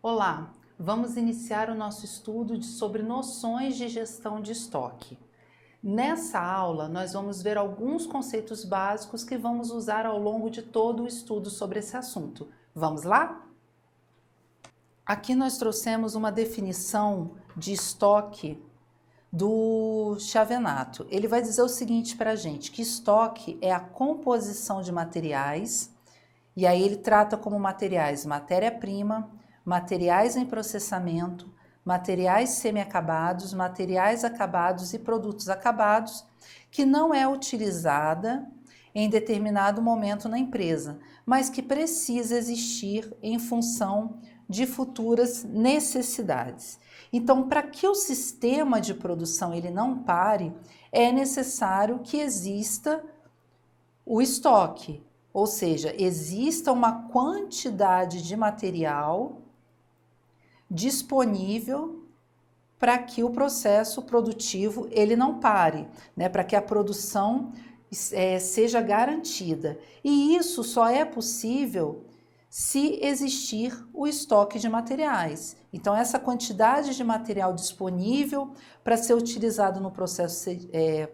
Olá, vamos iniciar o nosso estudo sobre noções de gestão de estoque. Nessa aula, nós vamos ver alguns conceitos básicos que vamos usar ao longo de todo o estudo sobre esse assunto. Vamos lá? Aqui nós trouxemos uma definição de estoque do Chavenato. Ele vai dizer o seguinte para a gente, que estoque é a composição de materiais, e aí ele trata como materiais matéria-prima, materiais em processamento, materiais semi-acabados, materiais acabados e produtos acabados, que não é utilizada em determinado momento na empresa, mas que precisa existir em função de futuras necessidades. Então, para que o sistema de produção ele não pare, é necessário que exista o estoque, ou seja, exista uma quantidade de material disponível para que o processo produtivo ele não pare, né? Para que a produção seja garantida. E isso só é possível se existir o estoque de materiais. Então, essa quantidade de material disponível para ser utilizado no processo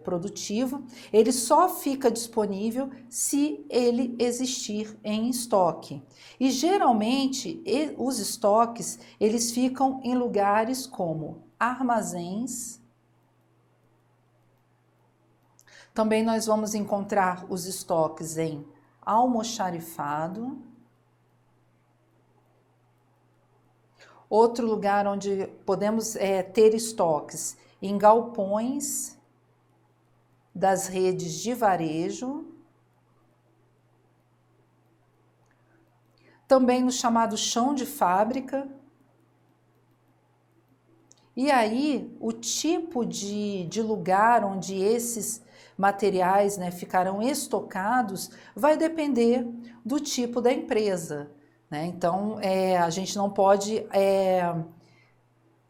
produtivo, ele só fica disponível se ele existir em estoque. E geralmente, os estoques, eles ficam em lugares como armazéns. Também nós vamos encontrar os estoques em almoxarifado. Outro lugar onde podemos ter estoques em galpões das redes de varejo. Também no chamado chão de fábrica. E aí, o tipo de lugar onde esses materiais, né, ficarão estocados vai depender do tipo da empresa. Então, a gente não pode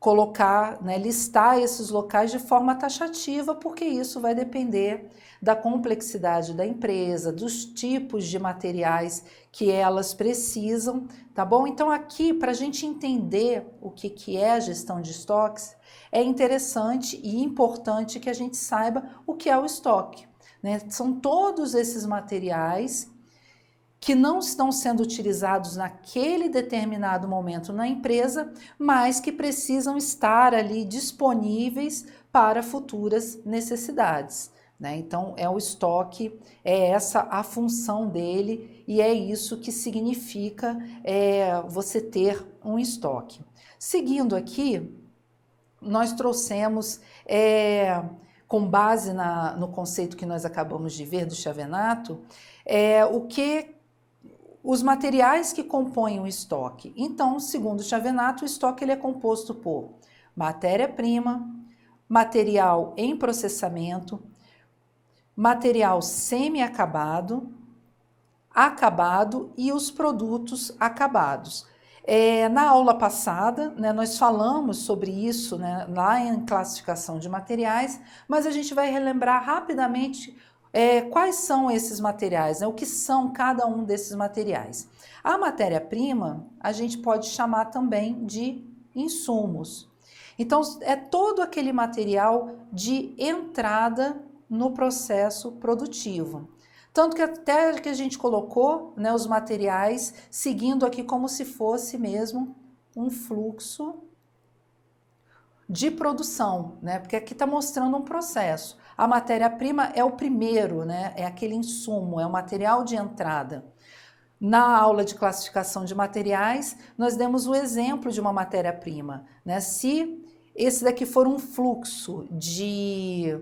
colocar, né, listar esses locais de forma taxativa, porque isso vai depender da complexidade da empresa, dos tipos de materiais que elas precisam, tá bom? Então, aqui, para a gente entender o que é a gestão de estoques, é interessante e importante que a gente saiba o que é o estoque, né? São todos esses materiais que não estão sendo utilizados naquele determinado momento na empresa, mas que precisam estar ali disponíveis para futuras necessidades, né? Então, o estoque, é essa a função dele e é isso que significa você ter um estoque. Seguindo aqui, nós trouxemos, com base no conceito que nós acabamos de ver do Chavenato, os materiais que compõem o estoque. Então, segundo o Chavenato, o estoque ele é composto por matéria-prima, material em processamento, material semi-acabado, acabado e os produtos acabados. Na aula passada, né, nós falamos sobre isso, né, lá em classificação de materiais, mas a gente vai relembrar rapidamente quais são esses materiais, né? O que são cada um desses materiais. A matéria-prima a gente pode chamar também de insumos. Então, é todo aquele material de entrada no processo produtivo. Tanto que até que a gente colocou, né, os materiais seguindo aqui como se fosse mesmo um fluxo de produção, né? Porque aqui está mostrando um processo. A matéria-prima é o primeiro, né? É aquele insumo, é o material de entrada. Na aula de classificação de materiais, nós demos o exemplo de uma matéria-prima, né? Se esse daqui for um fluxo de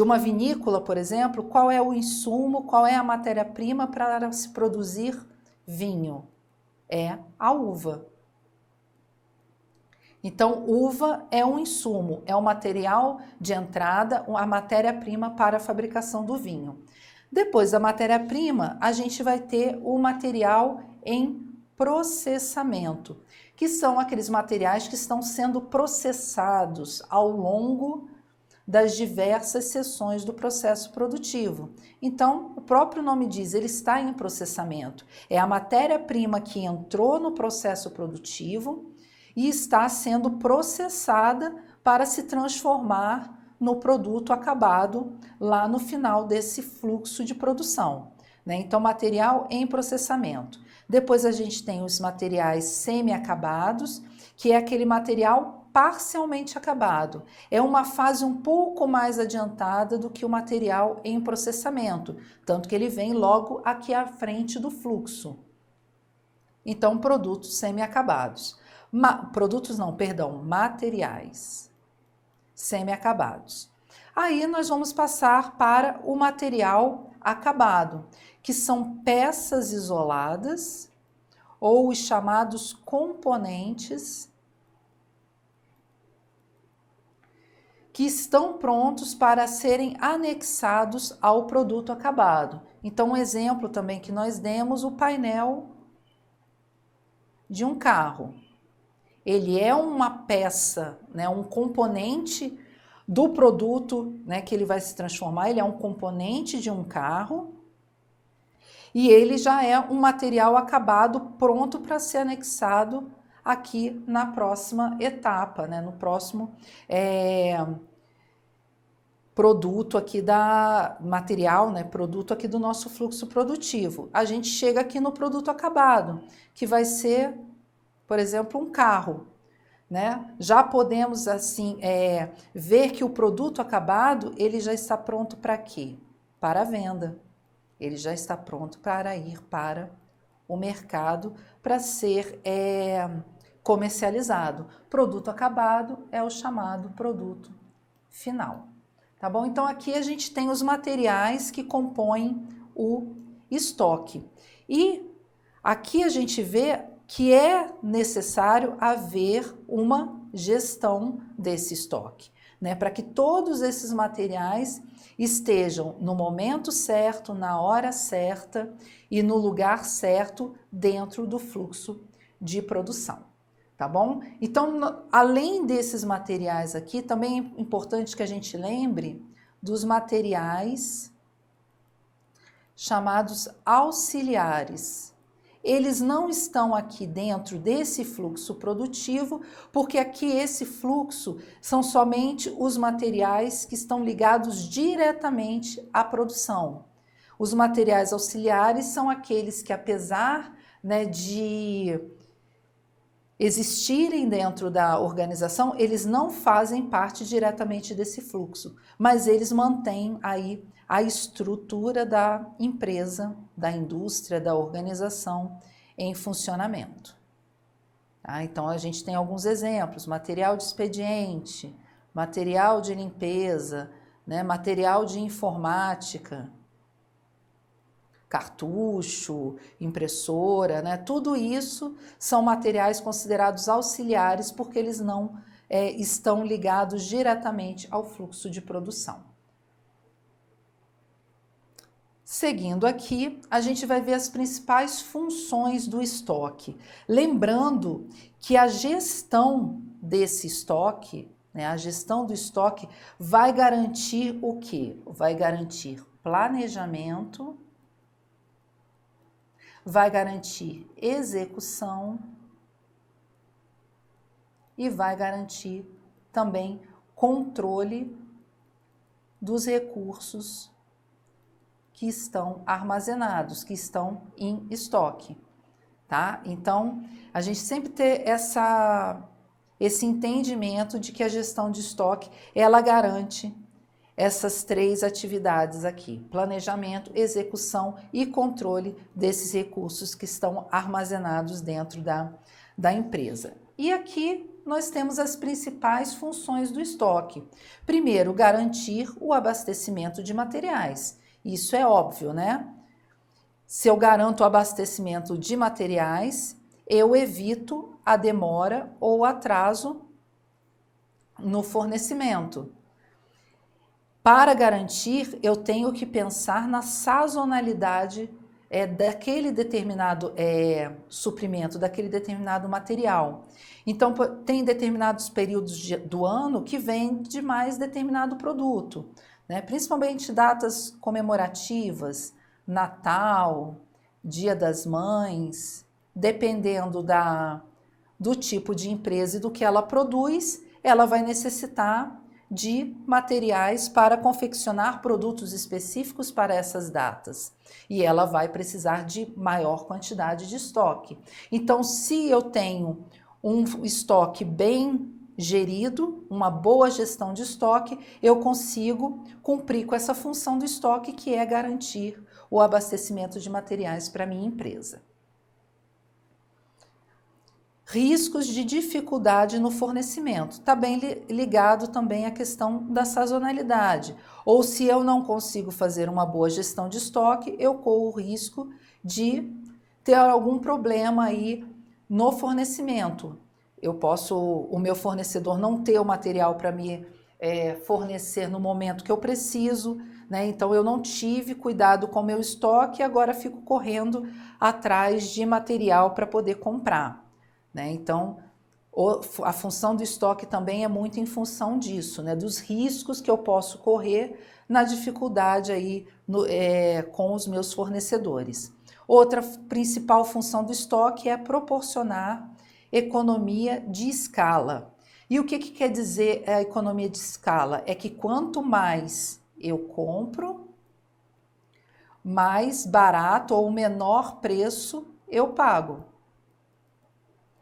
uma vinícola, por exemplo, qual é o insumo, qual é a matéria-prima para se produzir vinho? É a uva. Então, uva é um insumo, é o material de entrada, a matéria-prima para a fabricação do vinho. Depois da matéria-prima, a gente vai ter o material em processamento, que são aqueles materiais que estão sendo processados ao longo das diversas seções do processo produtivo. Então, o próprio nome diz, ele está em processamento. É a matéria-prima que entrou no processo produtivo e está sendo processada para se transformar no produto acabado lá no final desse fluxo de produção, né? Então, material em processamento. Depois a gente tem os materiais semi-acabados, que é aquele material parcialmente acabado. É uma fase um pouco mais adiantada do que o material em processamento, tanto que ele vem logo aqui à frente do fluxo. Então, produtos semi-acabados. Materiais semi-acabados. Aí nós vamos passar para o material acabado, que são peças isoladas ou os chamados componentes que estão prontos para serem anexados ao produto acabado. Então, um exemplo também que nós demos, o painel de um carro. Ele é uma peça, né, um componente do produto, né, que ele vai se transformar, ele é um componente de um carro e ele já é um material acabado pronto para ser anexado aqui na próxima etapa, né, no próximo produto aqui material, né, produto aqui do nosso fluxo produtivo. A gente chega aqui no produto acabado, que vai ser, por exemplo, um carro, né? Já podemos assim ver que o produto acabado ele já está pronto para quê? Para a venda. Ele já está pronto para ir para o mercado para ser comercializado. Produto acabado é o chamado produto final. Tá bom? Então aqui a gente tem os materiais que compõem o estoque. E aqui a gente vê que é necessário haver uma gestão desse estoque, né? Para que todos esses materiais estejam no momento certo, na hora certa e no lugar certo dentro do fluxo de produção, tá bom? Então, além desses materiais aqui, também é importante que a gente lembre dos materiais chamados auxiliares. Eles não estão aqui dentro desse fluxo produtivo, porque aqui esse fluxo são somente os materiais que estão ligados diretamente à produção. Os materiais auxiliares são aqueles que, apesar, né, de existirem dentro da organização, eles não fazem parte diretamente desse fluxo, mas eles mantêm aí a estrutura da empresa, da indústria, da organização em funcionamento. Tá? Então, a gente tem alguns exemplos: material de expediente, material de limpeza, né, material de informática, cartucho, impressora, né, tudo isso são materiais considerados auxiliares porque eles não estão ligados diretamente ao fluxo de produção. Seguindo aqui, a gente vai ver as principais funções do estoque. Lembrando que a gestão desse estoque, né, a gestão do estoque vai garantir o quê? Vai garantir planejamento, vai garantir execução e vai garantir também controle dos recursos que estão armazenados, que estão em estoque, tá? Então, a gente sempre ter esse entendimento de que a gestão de estoque, ela garante essas três atividades aqui: planejamento, execução e controle desses recursos que estão armazenados dentro da empresa. E aqui nós temos as principais funções do estoque. Primeiro, garantir o abastecimento de materiais. Isso é óbvio, né? Se eu garanto o abastecimento de materiais, eu evito a demora ou atraso no fornecimento. Para garantir, eu tenho que pensar na sazonalidade daquele determinado suprimento, daquele determinado material. Então, tem determinados períodos do ano que vende mais determinado produto, né? Principalmente datas comemorativas, Natal, Dia das Mães, dependendo do tipo de empresa e do que ela produz, ela vai necessitar de materiais para confeccionar produtos específicos para essas datas. E ela vai precisar de maior quantidade de estoque. Então, se eu tenho um estoque bem gerido, uma boa gestão de estoque, eu consigo cumprir com essa função do estoque, que é garantir o abastecimento de materiais para a minha empresa. Riscos de dificuldade no fornecimento. Está bem ligado também à questão da sazonalidade. Ou se eu não consigo fazer uma boa gestão de estoque, eu corro o risco de ter algum problema aí no fornecimento. O meu fornecedor não ter o material para me fornecer no momento que eu preciso, né? Então eu não tive cuidado com o meu estoque e agora fico correndo atrás de material para poder comprar. Né? Então, a função do estoque também é muito em função disso, né? Dos riscos que eu posso correr na dificuldade aí com os meus fornecedores. Outra principal função do estoque é proporcionar economia de escala. E o que quer dizer a economia de escala? É que quanto mais eu compro, mais barato ou menor preço eu pago.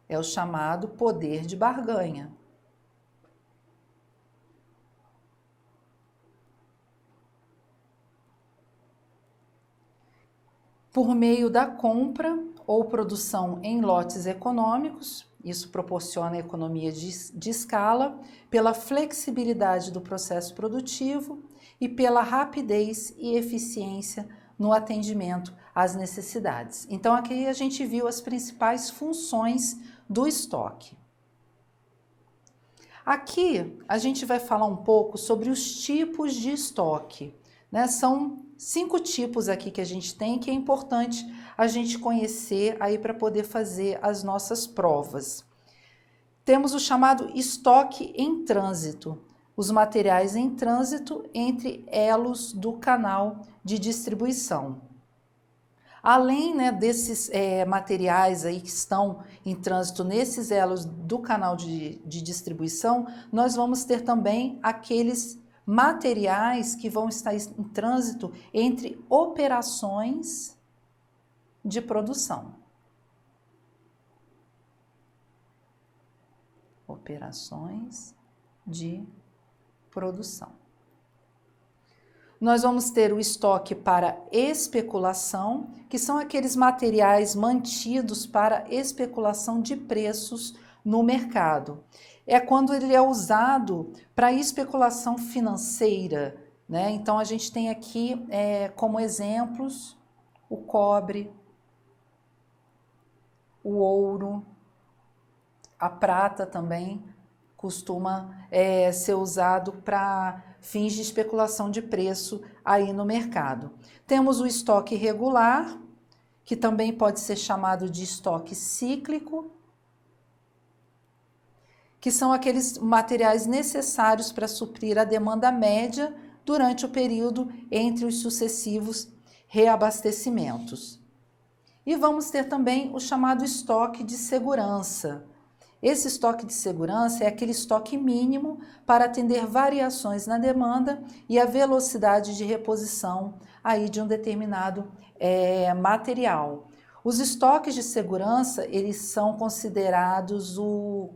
É o chamado poder de barganha. Por meio da compra ou produção em lotes econômicos, isso proporciona economia de escala, pela flexibilidade do processo produtivo e pela rapidez e eficiência no atendimento às necessidades. Então, aqui a gente viu as principais funções do estoque. Aqui a gente vai falar um pouco sobre os tipos de estoque, né? São 5 tipos aqui que a gente tem, que é importante a gente conhecer aí para poder fazer as nossas provas. Temos o chamado estoque em trânsito, os materiais em trânsito entre elos do canal de distribuição. Além, né, desses materiais aí que estão em trânsito nesses elos do canal de distribuição, nós vamos ter também aqueles materiais que vão estar em trânsito entre operações de produção. Operações de produção. Nós vamos ter o estoque para especulação, que são aqueles materiais mantidos para especulação de preços no mercado. É quando ele é usado para especulação financeira, né? Então a gente tem aqui como exemplos o cobre, o ouro, a prata também costuma ser usado para fins de especulação de preço aí no mercado. Temos o estoque regular, que também pode ser chamado de estoque cíclico, que são aqueles materiais necessários para suprir a demanda média durante o período entre os sucessivos reabastecimentos. E vamos ter também o chamado estoque de segurança. Esse estoque de segurança é aquele estoque mínimo para atender variações na demanda e a velocidade de reposição aí de um determinado material. Os estoques de segurança, eles são considerados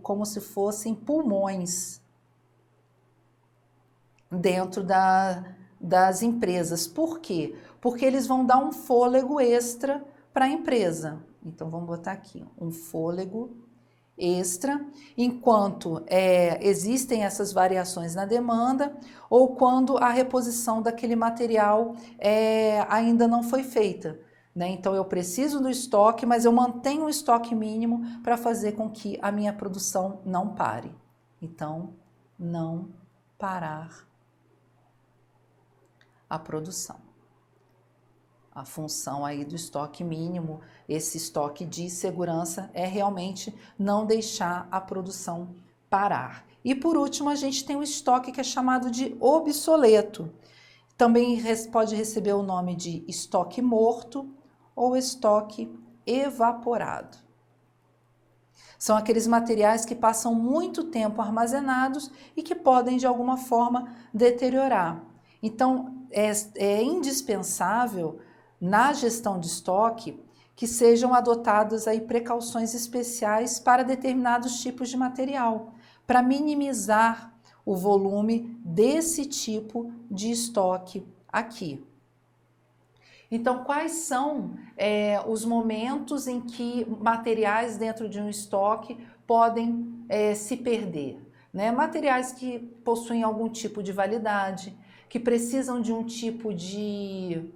como se fossem pulmões dentro das empresas. Por quê? Porque eles vão dar um fôlego extra para a empresa. Então, vamos botar aqui, um fôlego extra, enquanto existem essas variações na demanda ou quando a reposição daquele material ainda não foi feita. Né? Então, eu preciso do estoque, mas eu mantenho o estoque mínimo para fazer com que a minha produção não pare. Então, não parar a produção. A função aí do estoque mínimo, esse estoque de segurança, é realmente não deixar a produção parar. E por último, a gente tem o estoque que é chamado de obsoleto. Também pode receber o nome de estoque morto ou estoque evaporado. São aqueles materiais que passam muito tempo armazenados e que podem, de alguma forma, deteriorar. Então, é indispensável, na gestão de estoque, que sejam adotadas aí precauções especiais para determinados tipos de material, para minimizar o volume desse tipo de estoque aqui. Então, quais são os momentos em que materiais dentro de um estoque podem se perder? Né? Materiais que possuem algum tipo de validade, que precisam de um tipo de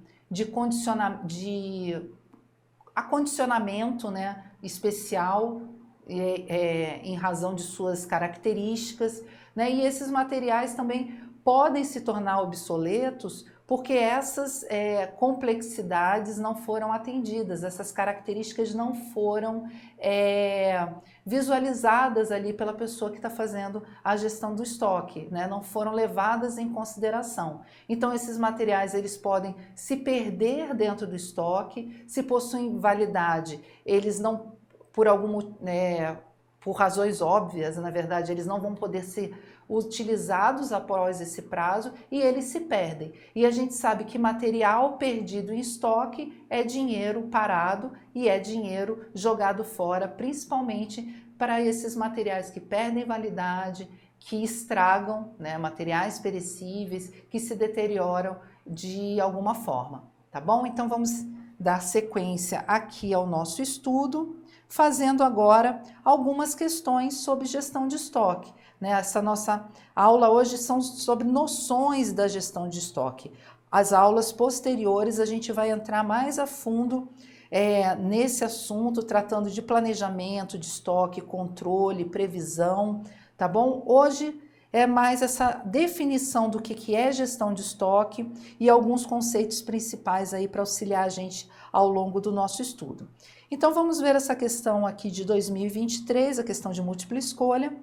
acondicionamento, né, especial em razão de suas características, né? E esses materiais também podem se tornar obsoletos porque essas complexidades não foram atendidas, essas características não foram visualizadas ali pela pessoa que está fazendo a gestão do estoque, né? Não foram levadas em consideração. Então, esses materiais eles podem se perder dentro do estoque, se possuem validade, eles não, por razões óbvias, na verdade, eles não vão poder ser utilizados após esse prazo e eles se perdem. E a gente sabe que material perdido em estoque é dinheiro parado e é dinheiro jogado fora, principalmente para esses materiais que perdem validade, que estragam, né, materiais perecíveis, que se deterioram de alguma forma, tá bom? Então vamos dar sequência aqui ao nosso estudo, fazendo agora algumas questões sobre gestão de estoque. Essa nossa aula hoje são sobre noções da gestão de estoque. As aulas posteriores a gente vai entrar mais a fundo nesse assunto, tratando de planejamento de estoque, controle, previsão, tá bom? Hoje é mais essa definição do que é gestão de estoque e alguns conceitos principais aí para auxiliar a gente ao longo do nosso estudo. Então vamos ver essa questão aqui de 2023, a questão de múltipla escolha,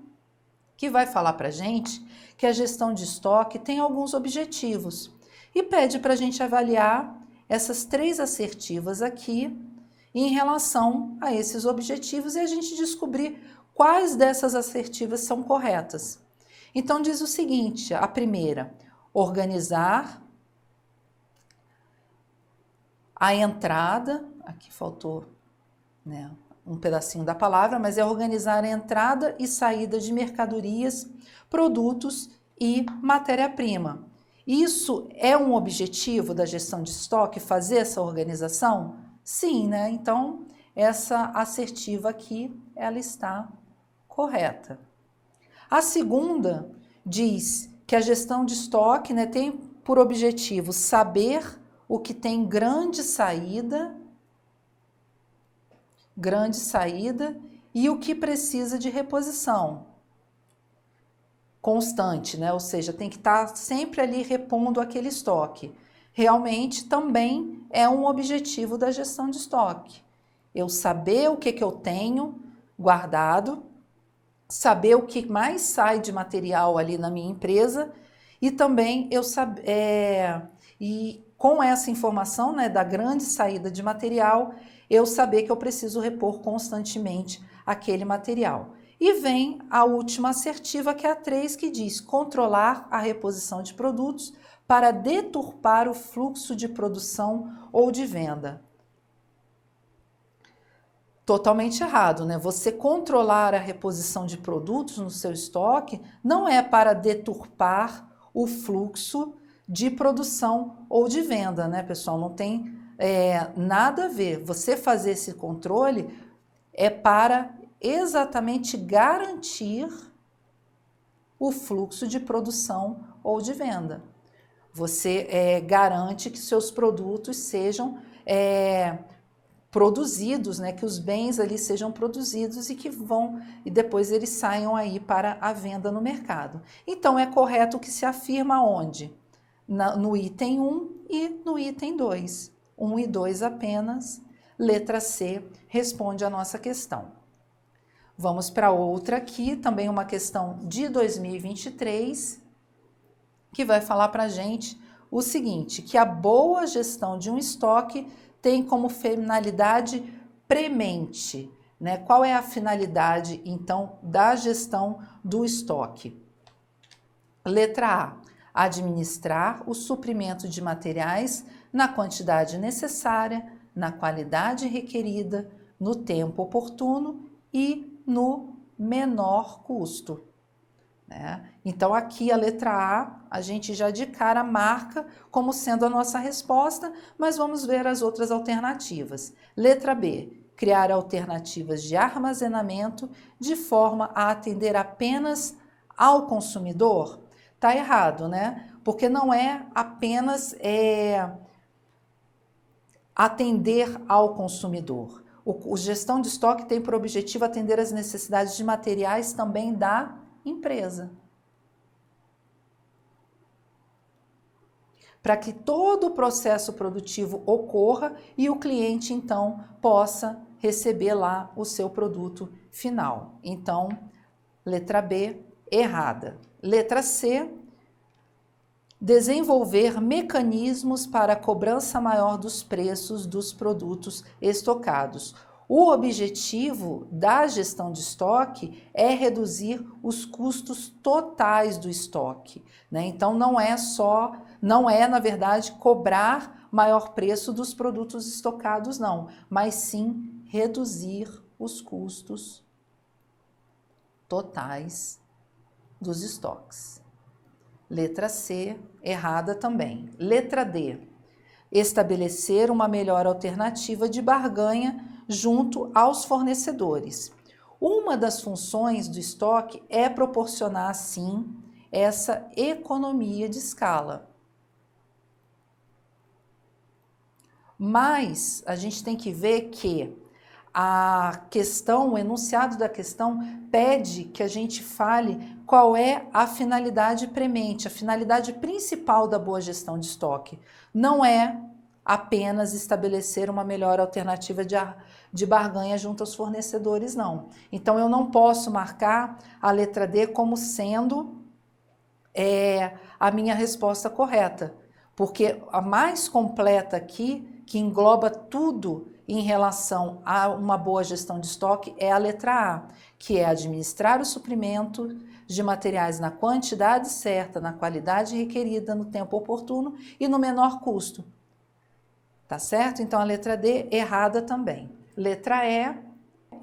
que vai falar para a gente que a gestão de estoque tem alguns objetivos e pede para a gente avaliar essas 3 assertivas aqui em relação a esses objetivos e a gente descobrir quais dessas assertivas são corretas. Então diz o seguinte, a primeira, organizar a entrada, aqui faltou, né, um pedacinho da palavra, mas é organizar a entrada e saída de mercadorias, produtos e matéria-prima. Isso é um objetivo da gestão de estoque, fazer essa organização? Sim, né? Então, essa assertiva aqui, ela está correta. A segunda diz que a gestão de estoque, né, tem por objetivo saber o que tem grande saída e o que precisa de reposição constante, né? Ou seja, tem que estar sempre ali repondo aquele estoque. Realmente também é um objetivo da gestão de estoque. Eu saber o que eu tenho guardado, saber o que mais sai de material ali na minha empresa e também eu saber, e com essa informação, né, da grande saída de material, eu saber que eu preciso repor constantemente aquele material. E vem a última assertiva, que é a 3, que diz controlar a reposição de produtos para deturpar o fluxo de produção ou de venda. Totalmente errado, né? Você controlar a reposição de produtos no seu estoque não é para deturpar o fluxo de produção ou de venda, né, pessoal? Não tem nada a ver. Você fazer esse controle é para exatamente garantir o fluxo de produção ou de venda. Você garante que seus produtos sejam produzidos, né, que os bens ali sejam produzidos e depois eles saiam aí para a venda no mercado. Então é correto que se afirma onde? No item 1 e no item 2. 1 e 2 apenas. Letra C responde a nossa questão. Vamos para outra aqui, também uma questão de 2023, que vai falar para a gente o seguinte, que a boa gestão de um estoque tem como finalidade premente, né? Qual é a finalidade, então, da gestão do estoque? Letra A, administrar o suprimento de materiais na quantidade necessária, na qualidade requerida, no tempo oportuno e no menor custo. Né? Então, aqui a letra A, a gente já de cara marca como sendo a nossa resposta, mas vamos ver as outras alternativas. Letra B, criar alternativas de armazenamento de forma a atender apenas ao consumidor. Tá errado, né? Porque não é apenas atender ao consumidor. O gestão de estoque tem por objetivo atender às necessidades de materiais também da empresa. Para que todo o processo produtivo ocorra e o cliente, então, possa receber lá o seu produto final. Então, letra B, errada. Letra C, desenvolver mecanismos para a cobrança maior dos preços dos produtos estocados. O objetivo da gestão de estoque é reduzir os custos totais do estoque, né? Então não é na verdade cobrar maior preço dos produtos estocados não, mas sim reduzir os custos totais dos estoques. Letra C, errada também. Letra D, estabelecer uma melhor alternativa de barganha junto aos fornecedores. Uma das funções do estoque é proporcionar, sim, essa economia de escala. Mas a gente tem que ver que a questão, o enunciado da questão pede que a gente fale qual é a finalidade premente, a finalidade principal da boa gestão de estoque. Não é apenas estabelecer uma melhor alternativa de barganha junto aos fornecedores, não. Então, eu não posso marcar a letra D como sendo a minha resposta correta, porque a mais completa aqui, que engloba tudo em relação a uma boa gestão de estoque, é a letra A, que é administrar o suprimento de materiais na quantidade certa, na qualidade requerida, no tempo oportuno e no menor custo. Tá certo? Então, a letra D, errada também. Letra E,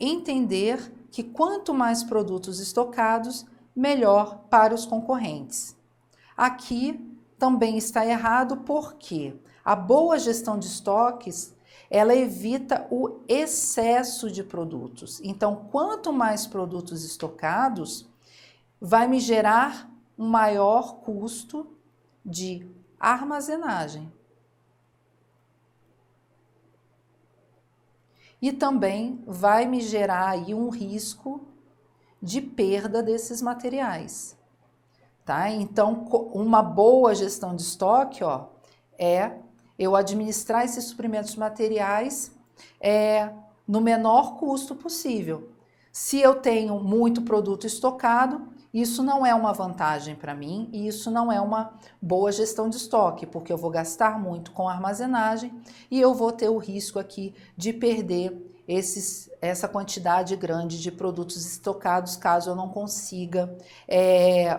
entender que quanto mais produtos estocados, melhor para os concorrentes. Aqui também está errado porque a boa gestão de estoques, ela evita o excesso de produtos. Então, quanto mais produtos estocados, vai me gerar um maior custo de armazenagem. E também vai me gerar aí um risco de perda desses materiais. Tá? Então, uma boa gestão de estoque, ó, é eu administrar esses suprimentos materiais no menor custo possível. Se eu tenho muito produto estocado, isso não é uma vantagem para mim e isso não é uma boa gestão de estoque, porque eu vou gastar muito com armazenagem e eu vou ter o risco aqui de perder essa quantidade grande de produtos estocados caso eu não consiga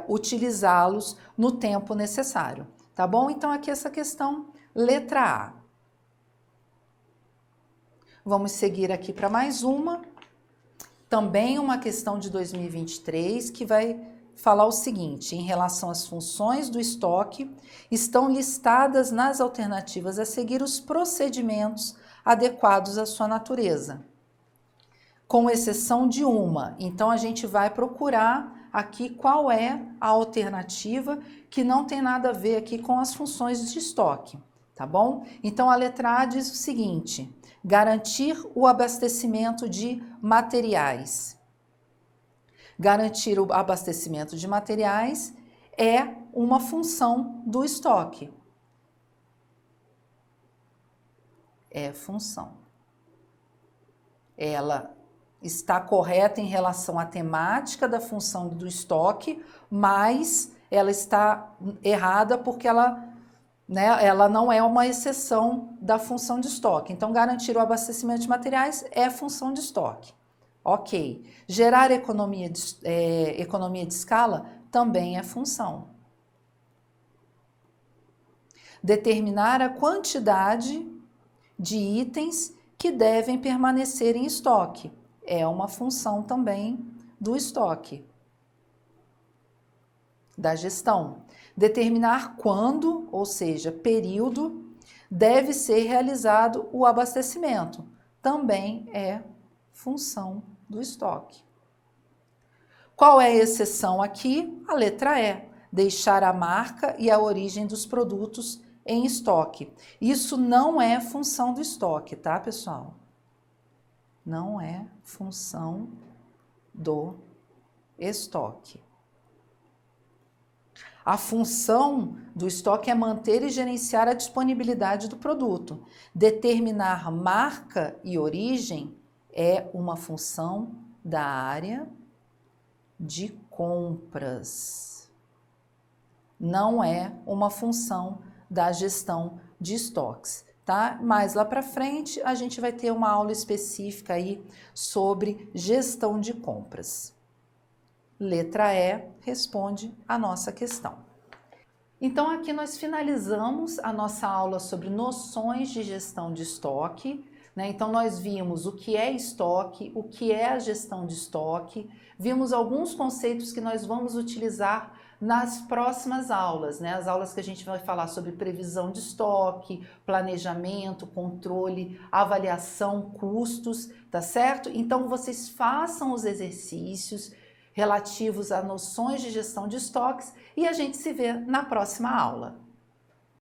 utilizá-los no tempo necessário. Tá bom? Então, aqui essa questão, letra A. Vamos seguir aqui para mais uma. Também uma questão de 2023 que vai falar o seguinte, em relação às funções do estoque, estão listadas nas alternativas a seguir os procedimentos adequados à sua natureza, com exceção de uma. Então, a gente vai procurar aqui qual é a alternativa que não tem nada a ver aqui com as funções de estoque, tá bom? Então, a letra A diz o seguinte, garantir o abastecimento de materiais. Garantir o abastecimento de materiais é uma função do estoque. é função. Ela está correta em relação à temática da função do estoque, mas ela está errada porque ela não é uma exceção da função de estoque. Então, garantir o abastecimento de materiais é função de estoque. Ok. Gerar economia de escala também é função. Determinar a quantidade de itens que devem permanecer em estoque é uma função também do estoque, da gestão. Determinar quando, ou seja, período, deve ser realizado o abastecimento também é função do estoque. Qual é a exceção aqui? A letra E, deixar a marca e a origem dos produtos em estoque. Isso não é função do estoque, tá, pessoal? Não é função do estoque. A função do estoque é manter e gerenciar a disponibilidade do produto. Determinar marca e origem é uma função da área de compras. Não é uma função da gestão de estoques, tá? Mais lá para frente a gente vai ter uma aula específica aí sobre gestão de compras. Letra E responde a nossa questão. Então aqui nós finalizamos a nossa aula sobre noções de gestão de estoque, né? Então nós vimos o que é estoque, o que é a gestão de estoque, vimos alguns conceitos que nós vamos utilizar nas próximas aulas, né? As aulas que a gente vai falar sobre previsão de estoque, planejamento, controle, avaliação, custos, tá certo? Então vocês façam os exercícios relativos a noções de gestão de estoques e a gente se vê na próxima aula.